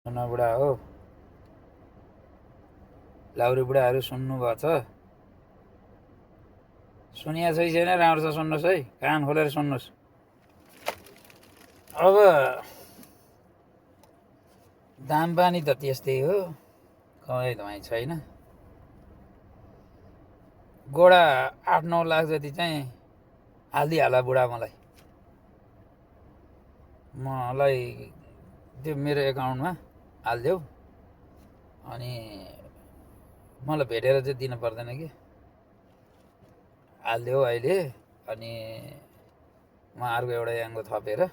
सुन बुढा हो, लाउरी बुढाहरू सुन्नुभएको छ? सुनिया छै छैन? राम्रोसँग सुन्नुहोस् है, कान खोलेर सुन्नुहोस्। अब दाम पानी त त्यस्तै हो, कमाइ धमाइ छैन। गोडा 8-9 लाख जति चाहिँ हालिदिइहाल बुढा मलाई त्यो मेरो एकाउन्टमा हालिदेऊ, अनि मलाई भेटेर चाहिँ दिनु पर्दैन कि, हालिदेऊ अहिले। अनि म अर्को एउटा याङ्गो थपेर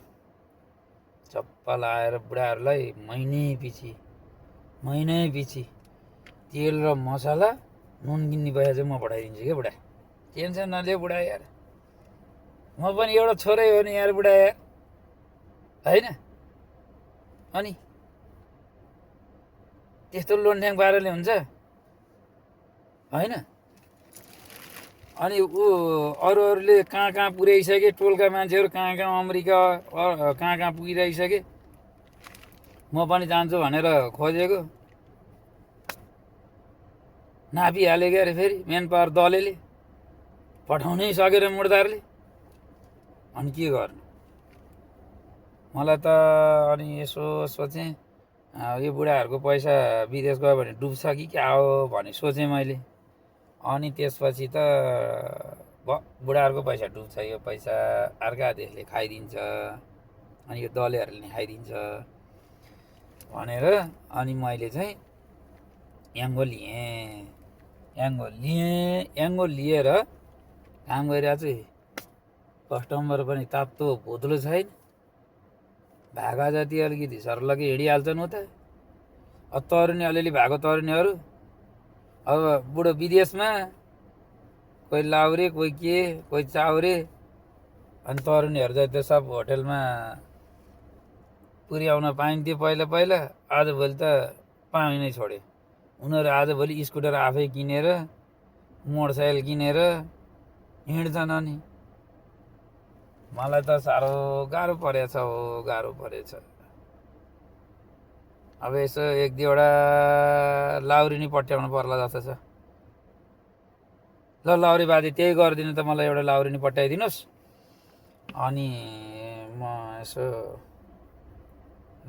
चप्पा लाएर बुढाहरूलाई महिनै पछि तेल र मसला नुन किन्ने पैसा चाहिँ म पठाइदिन्छु क्या बुढा, टेन्सन नलियो बुढा यार। म पनि एउटा छोरै हो नि यार बुढा यार, होइन? अनि त्यस्तो लोन्ठ्याङ पाराले हुन्छ, होइन? अनि अरूहरूले कहाँ कहाँ पुर्याइसके, टोलका मान्छेहरू कहाँ कहाँ अमेरिका कहाँ कहाँ पुगिरहेसके, म पनि जान्छु भनेर खोजेको, नापिहाल्यो क्या अरे फेरि मेन पावर दलले पठाउनै सकेर मुर्दारले। अनि के गर्नु? मलाई त अनि यसो सोचेँ, यो बुढाहरूको पैसा विदेश गयो भने डुब्छ कि क्या हो भने सोचेँ मैले। अनि त्यसपछि त बुढाहरूको पैसा डुब्छ, यो पैसा अर्का देशले खाइदिन्छ, अनि यो दलेहरूले नि खाइदिन्छ भनेर अनि मैले चाहिँ याङ्गो लिएर काम गरिरहेको छु। कस्टमर पनि तातो भोत्लो छैन, भागा जति अलिकति सर्लकै हिँडिहाल्छन् उता। तरुनी अलिअलि भएको तरुनीहरू अब बुढो विदेशमा, कोही लाउरे, कोही के, कोही चाउरे, अनि तरुनीहरू चाहिँ त्यो सब होटेलमा पुर्याउन पाइन्थ्यो पहिला, आजभोलि त पाइनै छोड्यो। उनीहरू आजभोलि स्कुटर आफै किनेर, मोटरसाइकल किनेर हिँड्छन्। अनि मलाई त साह्रो गाह्रो परेछ हो, गाह्रो परेछ। अब यसो 1-2वटा लाउरी नि पठ्याउनु पर्ला जस्तो छ। ल लाउरी बाजे त्यही गरिदिनु त, मलाई एउटा लाउरी नि पठाइदिनुहोस्, अनि म यसो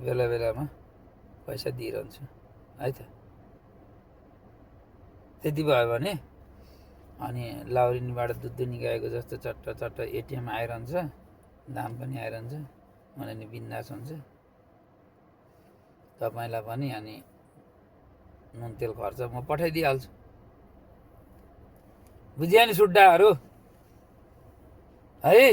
बेला बेलामा पैसा दिइरहन्छु है त। त्यति भयो भने अनि लाउरीनीबाट दुध निकालेको जस्तो चट्ट एटिएम आइरहन्छ, दाम पनि आइरहन्छ, मलाई नि बिन्दास हुन्छ, तपाईँलाई पनि अनि नुन तेल खर्च म पठाइदिइहाल्छु। बुझ्यो नि सुड्डाहरू है?